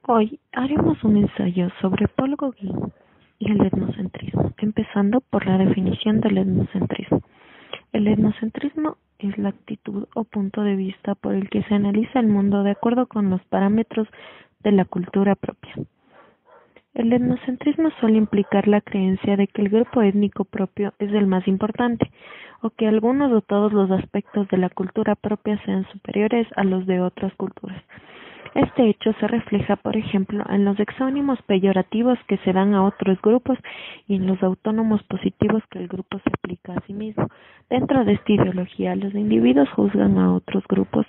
Hoy haremos un ensayo sobre Paul Gauguin y el etnocentrismo, empezando por la definición del etnocentrismo. El etnocentrismo es la actitud o punto de vista por el que se analiza el mundo de acuerdo con los parámetros de la cultura propia. El etnocentrismo suele implicar la creencia de que el grupo étnico propio es el más importante, o que algunos o todos los aspectos de la cultura propia sean superiores a los de otras culturas. Este hecho se refleja, por ejemplo, en los exónimos peyorativos que se dan a otros grupos y en los autónomos positivos que el grupo se aplica a sí mismo. Dentro de esta ideología, los individuos juzgan a otros grupos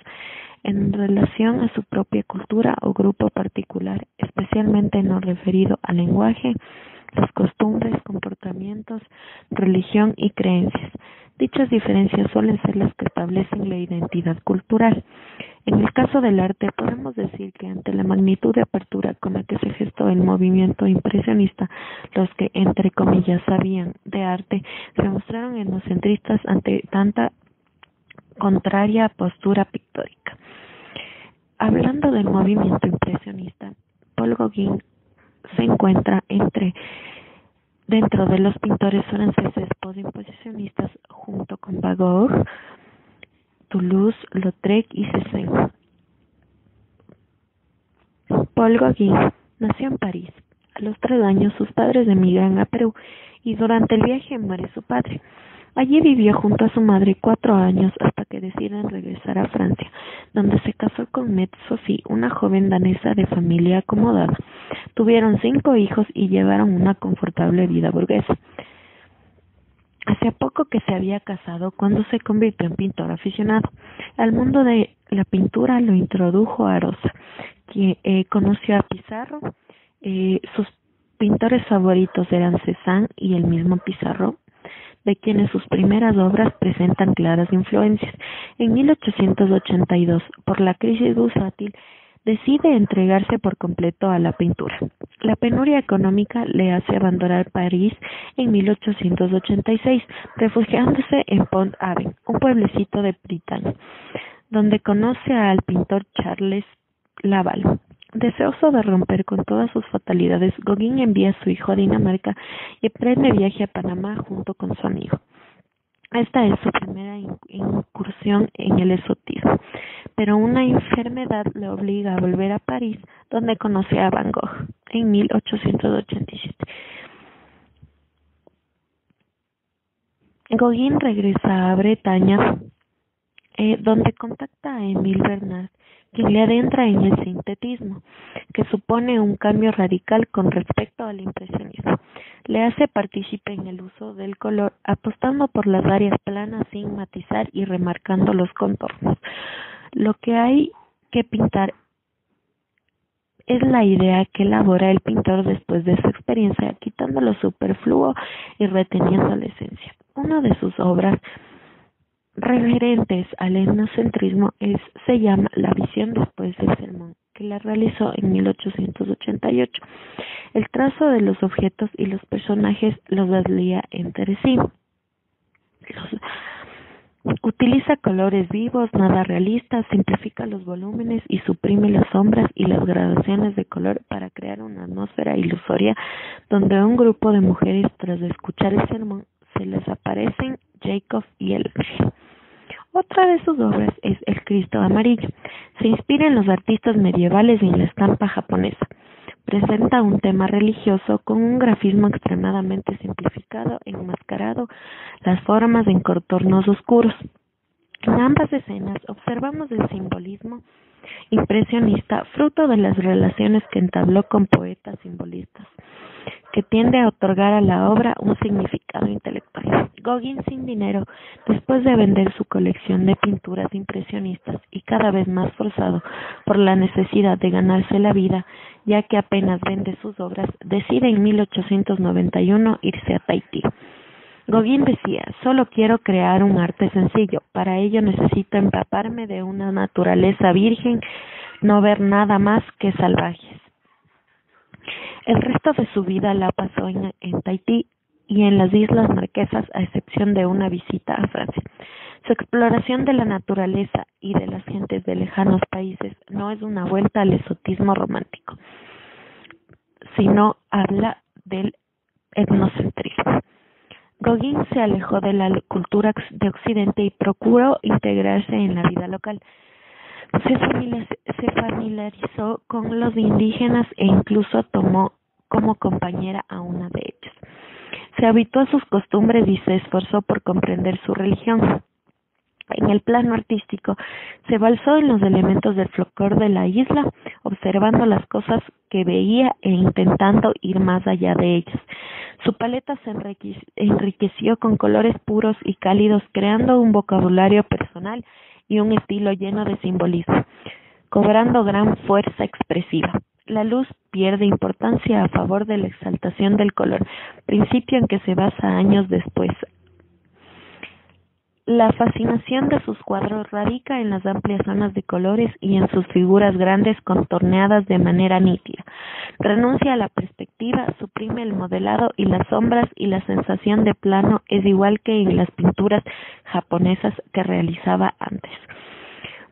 en relación a su propia cultura o grupo particular, especialmente en lo referido al lenguaje, las costumbres, comportamientos, religión y creencias. Dichas diferencias suelen ser las que establecen la identidad cultural. En el caso del arte, podemos decir que ante la magnitud de apertura con la que se gestó el movimiento impresionista, los que, entre comillas, sabían de arte, se mostraron etnocentristas ante tanta contraria postura pictórica. Hablando del movimiento impresionista, Paul Gauguin se encuentra dentro de los pintores franceses postimpresionistas junto con Van Gogh, Toulouse-Lautrec y Cézanne. Paul Gauguin nació en París. A los 3 años sus padres emigran a Perú y durante el viaje muere su padre. Allí vivió junto a su madre 4 años hasta que deciden regresar a Francia, donde se casó con Mette Sophie, una joven danesa de familia acomodada. Tuvieron 5 hijos y llevaron una confortable vida burguesa. Hacía poco que se había casado cuando se convirtió en pintor aficionado. Al mundo de la pintura lo introdujo Arosa, que conoció a Pizarro. Sus pintores favoritos eran Cézanne y el mismo Pizarro, de quienes sus primeras obras presentan claras influencias. En 1882, por la crisis bursátil, decide entregarse por completo a la pintura. La penuria económica le hace abandonar París en 1886, refugiándose en Pont-Aven, un pueblecito de Bretaña, donde conoce al pintor Charles Laval. Deseoso de romper con todas sus fatalidades, Gauguin envía a su hijo a Dinamarca y emprende viaje a Panamá junto con su amigo. Esta es su primera incursión en el esotismo, pero una enfermedad le obliga a volver a París, donde conoce a Van Gogh en 1887. Gauguin regresa a Bretaña, donde contacta a Émile Bernard, quien le adentra en el sintetismo, que supone un cambio radical con respecto al impresionismo. Le hace partícipe en el uso del color, apostando por las áreas planas sin matizar y remarcando los contornos. Lo que hay que pintar es la idea que elabora el pintor después de su experiencia, quitando lo superfluo y reteniendo la esencia. Una de sus obras referentes al etnocentrismo se llama La visión después del sermón, que la realizó en 1888. El trazo de los objetos y los personajes los deslía entre sí. Utiliza colores vivos, nada realistas, simplifica los volúmenes y suprime las sombras y las gradaciones de color para crear una atmósfera ilusoria donde un grupo de mujeres, tras escuchar el sermón, se les aparecen Jacob y Elmer. Otra de sus obras es El Cristo Amarillo. Se inspira en los artistas medievales y en la estampa japonesa. Presenta un tema religioso con un grafismo extremadamente simplificado, enmascarado las formas en contornos oscuros. En ambas escenas observamos el simbolismo impresionista, fruto de las relaciones que entabló con poetas simbolistas, que tiende a otorgar a la obra un significado intelectual. Gauguin, sin dinero, después de vender su colección de pinturas impresionistas y cada vez más forzado por la necesidad de ganarse la vida, ya que apenas vende sus obras, decide en 1891 irse a Tahití. Gauguin decía: solo quiero crear un arte sencillo, para ello necesito empaparme de una naturaleza virgen, no ver nada más que salvajes. El resto de su vida la pasó en Tahití y en las Islas Marquesas, a excepción de una visita a Francia. Su exploración de la naturaleza y de las gentes de lejanos países no es una vuelta al exotismo romántico. sino habla del etnocentrismo. Gauguin se alejó de la cultura de Occidente y procuró integrarse en la vida local. Se familiarizó con los indígenas e incluso tomó como compañera a una de ellas. Se habituó a sus costumbres y se esforzó por comprender su religión. En el plano artístico, se basó en los elementos del folclore de la isla, observando las cosas que veía e intentando ir más allá de ellas. Su paleta se enriqueció con colores puros y cálidos, creando un vocabulario personal y un estilo lleno de simbolismo, cobrando gran fuerza expresiva. La luz pierde importancia a favor de la exaltación del color, principio en que se basa años después. La fascinación de sus cuadros radica en las amplias zonas de colores y en sus figuras grandes contorneadas de manera nítida. Renuncia a la perspectiva, suprime el modelado y las sombras, y la sensación de plano es igual que en las pinturas japonesas que realizaba antes.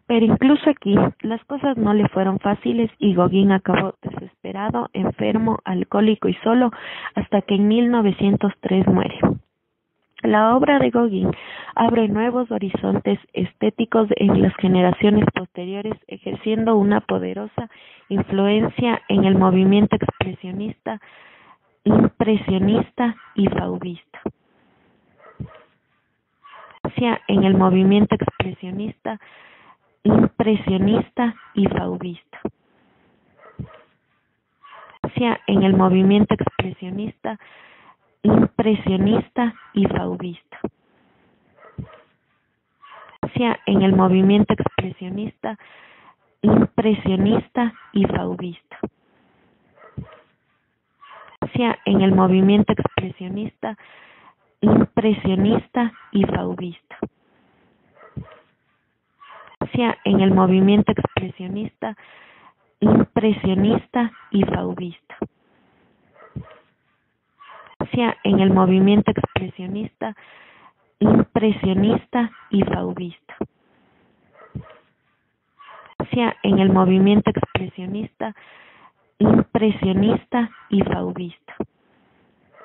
Pero incluso aquí, las cosas no le fueron fáciles y Gauguin acabó desesperado, enfermo, alcohólico y solo, hasta que en 1903 muere. La obra de Gauguin abre nuevos horizontes estéticos en las generaciones posteriores, ejerciendo una poderosa influencia en el movimiento expresionista, impresionista y fauvista. En el movimiento expresionista, impresionista y fauvista. En el movimiento expresionista, impresionista y fauvista. En el movimiento expresionista, impresionista y fauvista. En el movimiento expresionista, impresionista y fauvista. En el movimiento expresionista, impresionista y fauvista. En el movimiento expresionista, impresionista y fauvista. En el movimiento expresionista, impresionista y fauvista.